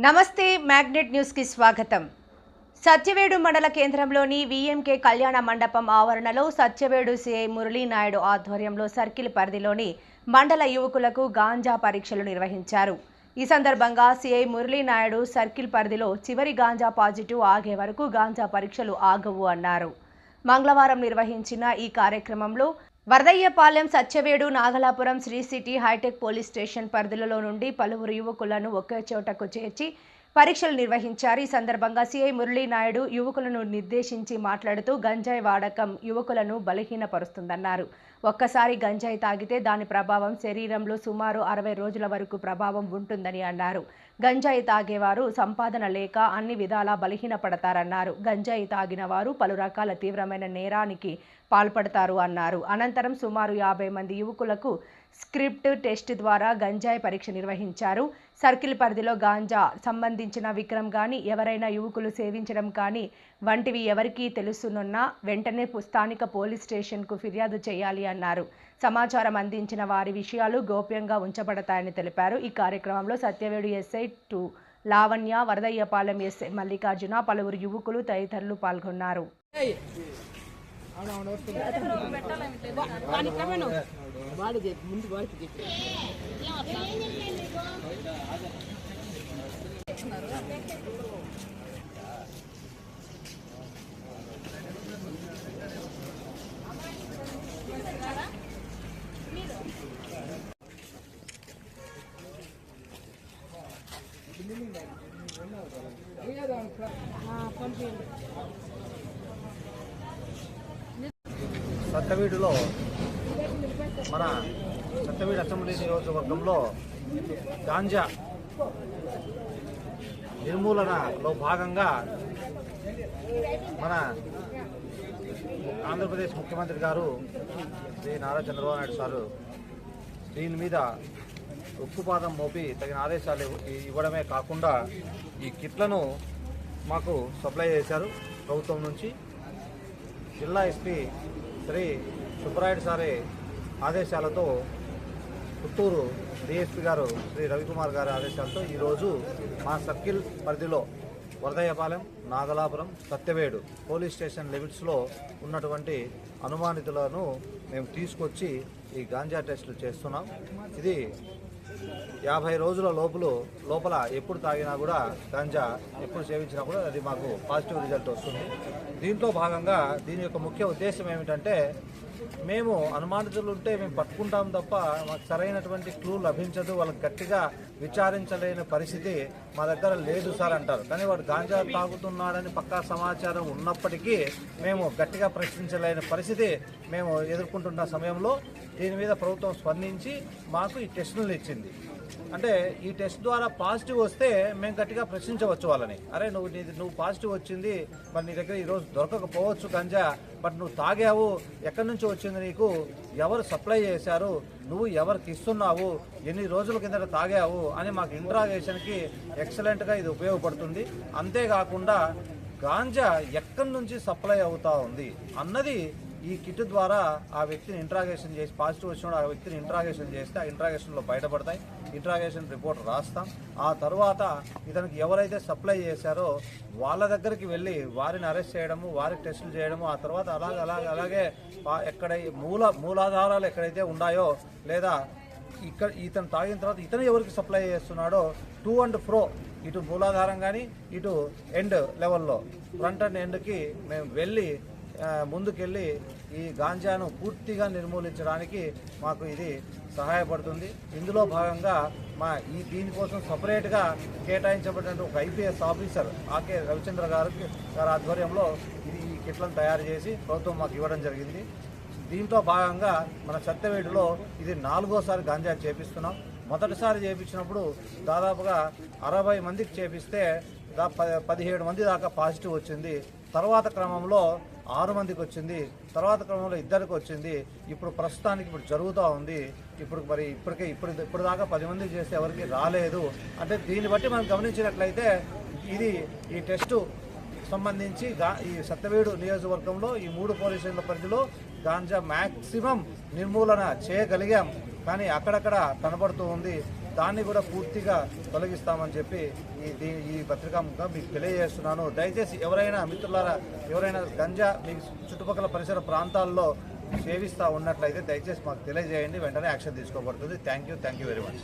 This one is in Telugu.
నమస్తే మ్యాగ్నెట్ న్యూస్ కి స్వాగతం. సత్యవేడు మండల కేంద్రంలోని విఎంకే కళ్యాణ మండపం ఆవరణలో సత్యవేడు సిఐ మురళీ నాయుడు ఆధ్వర్యంలో సర్కిల్ పరిధిలోని మండల యువకులకు గాంజా పరీక్షలు నిర్వహించారు. ఈ సందర్భంగా సిఐ మురళీ నాయుడు సర్కిల్ పరిధిలో చివరి గాంజా పాజిటివ్ ఆగే వరకు గాంజా పరీక్షలు ఆగవు అన్నారు. మంగళవారం నిర్వహించిన ఈ కార్యక్రమంలో Varadaiahpalem, Satyavedu, Nagalapuram, Sri City, hitech police station పరిధులలో నుండి పలువురు యువకులను ఒకే చోటకు చేర్చి పరీక్షలు నిర్వహించారు. ఈ సందర్భంగా సిఐ మురళీ నాయుడు యువకులను నిర్దేశించి మాట్లాడుతూ గంజాయి వాడకం యువకులను బలహీనపరుస్తుందన్నారు. ఒక్కసారి గంజాయి తాగితే దాని ప్రభావం శరీరంలో సుమారు 60 రోజుల వరకు ప్రభావం ఉంటుందని అన్నారు. గంజాయి తాగేవారు సంపాదన లేక అన్ని విధాలా బలహీనపడతారన్నారు. గంజాయి తాగిన వారు పలు రకాల తీవ్రమైన నేరానికి పాల్పడతారు అన్నారు. అనంతరం సుమారు 50 మంది యువకులకు స్క్రిప్ట్ టెస్ట్ ద్వారా గంజాయి పరీక్ష నిర్వహించారు. సర్కిల్ పరిధిలో గాంజా సంబంధించిన విక్రమ్ కానీ ఎవరైనా యువకులు సేవించడం కానీ వంటివి ఎవరికీ తెలుసునున్నా వెంటనే స్థానిక పోలీస్ స్టేషన్కు ఫిర్యాదు చేయాలి అన్నారు. సమాచారం అందించిన వారి విషయాలు గోప్యంగా ఉంచబడతాయని తెలిపారు. ఈ కార్యక్రమంలో సత్యవేడు ఎస్ఐ 2 లావణ్య, వరదయ్యపాలెం ఎస్ఐ మల్లికార్జున, పలువురు యువకులు తదితరులు పాల్గొన్నారు. సత్యవేడులో మన సత్యవేడు అసెంబ్లీ నియోజకవర్గంలో గాంజా నిర్మూలనలో భాగంగా మన ఆంధ్రప్రదేశ్ ముఖ్యమంత్రి గారు శ్రీ నారా చంద్రబాబు నాయుడు సారు దీని మీద ఉక్కుపాదం మోపి తగిన ఆదేశాలు ఇవ్వడమే కాకుండా ఈ కిట్లను మాకు సప్లై చేశారు ప్రభుత్వం నుంచి. జిల్లా ఎస్పీ శ్రీ సుబ్బరాయుడు సారే ఆదేశాలతో పుత్తూరు డిఎస్పీ గారు శ్రీ రవికుమార్ గారి ఆదేశాలతో ఈరోజు మా సర్కిల్ పరిధిలో వరదయ్యపాలెం, నాగలాపురం, సత్యవేడు పోలీస్ స్టేషన్ లిమిట్స్లో ఉన్నటువంటి అనుమానితులను మేము తీసుకొచ్చి ఈ గాంజా టెస్టులు చేస్తున్నాం. ఇది 50 రోజుల లోపల ఎప్పుడు తాగినా కూడా గాంజా ఎప్పుడు సేవించినా కూడా అది మాకు పాజిటివ్ రిజల్ట్ వస్తుంది. దీంట్లో భాగంగా దీని యొక్క ముఖ్య ఉద్దేశం ఏమిటంటే మేము అనుమానితులు ఉంటే మేము పట్టుకుంటాం తప్ప మాకు సరైనటువంటి క్లూ లభించదు, వాళ్ళకి గట్టిగా విచారించలేని పరిస్థితి మా దగ్గర లేదు సార్ అంటారు. కానీ వాడు గాంజా తాగుతున్నాడని పక్కా సమాచారం ఉన్నప్పటికీ మేము గట్టిగా ప్రశ్నించలేని పరిస్థితి మేము ఎదుర్కొంటున్న సమయంలో దీని మీద ప్రభుత్వం స్పందించి మాకు ఈ టెస్టులు ఇచ్చింది. అంటే ఈ టెస్ట్ ద్వారా పాజిటివ్ వస్తే మేము గట్టిగా ప్రశ్నించవచ్చు వాళ్ళని. అరే నువ్వు పాజిటివ్ వచ్చింది, మరి నీ దగ్గర ఈరోజు దొరకకపోవచ్చు గంజా, బట్ నువ్వు తాగావు, ఎక్కడి నుంచి వచ్చింది నీకు, ఎవరు సప్లై చేశారు, నువ్వు ఎవరికి ఇస్తున్నావు, ఎన్ని రోజుల కిందట తాగావు అని మాకు ఇంట్రాగేషన్కి ఎక్సలెంట్గా ఇది ఉపయోగపడుతుంది. అంతేకాకుండా గాంజా ఎక్కడి నుంచి సప్లై అవుతా ఉంది అన్నది ఈ కిట్ ద్వారా ఆ వ్యక్తిని ఇంట్రాగేషన్ చేసి పాజిటివ్ వచ్చినప్పుడు ఆ వ్యక్తిని ఇంట్రాగేషన్ చేస్తే ఆ ఇంట్రాగేషన్లో బయటపడతాయి. ఇంట్రాగేషన్ రిపోర్ట్ రాస్తాం. ఆ తర్వాత ఇతనికి ఎవరైతే సప్లై చేశారో వాళ్ళ దగ్గరికి వెళ్ళి వారిని అరెస్ట్ చేయడము, వారికి టెస్టులు చేయడము, ఆ తర్వాత అలాగే ఎక్కడ మూలాధారాలు ఎక్కడైతే ఉన్నాయో లేదా ఇక్కడ ఇతను తాగిన తర్వాత ఇతను ఎవరికి సప్లై చేస్తున్నాడో టు అండ్ ఫ్రో, ఇటు మూలాధారం కానీ ఇటు ఎండ్ లెవెల్లో ఫ్రంట్ అండ్ ఎండ్కి మేము వెళ్ళి ముందుకెళ్ళి ఈ గాంజాను పూర్తిగా నిర్మూలించడానికి మాకు ఇది సహాయపడుతుంది. ఇందులో భాగంగా దీనికోసం సపరేట్గా కేటాయించబడిన ఒక ఐపీఎస్ ఆఫీసర్ ఆకే రవిచంద్ర గారి ఆధ్వర్యంలో ఈ కిట్లను తయారు చేసి ప్రభుత్వం మాకు ఇవ్వడం జరిగింది. దీంట్లో భాగంగా మన సత్యవేడులో ఇది 4వ గాంజా చేపిస్తున్నాం. మొదటిసారి చేపించినప్పుడు దాదాపుగా 60 మందికి చేపిస్తే 17 మంది దాకా పాజిటివ్ వచ్చింది. తర్వాత క్రమంలో 6 మందికి వచ్చింది. తర్వాత క్రమంలో 2కి వచ్చింది. ఇప్పుడు ప్రస్తుతానికి జరుగుతూ ఉంది. ఇప్పుడు దాకా 10 మంది చేస్తే ఎవరికి రాలేదు. అంటే దీన్ని బట్టి మనం గమనించినట్లయితే ఈ టెస్టు సంబంధించి ఈ సత్యవేడు నియోజకవర్గంలో ఈ 3 పోలీస్ స్టేషన్ల పరిధిలో గాంజా మ్యాక్సిమం నిర్మూలన చేయగలిగాం. కానీ అక్కడక్కడ కనబడుతూ ఉంది. దాన్ని కూడా పూర్తిగా తొలగిస్తామని చెప్పి ఈ పత్రికాముఖంగా మీకు తెలియజేస్తున్నాను. దయచేసి ఎవరైనా మిత్రులారా, ఎవరైనా గంజా మీకు చుట్టుపక్కల పరిసర ప్రాంతాల్లో సేవిస్తూ ఉన్నట్లయితే దయచేసి మాకు తెలియజేయండి, వెంటనే యాక్షన్ తీసుకోబడుతుంది. Thank you very much.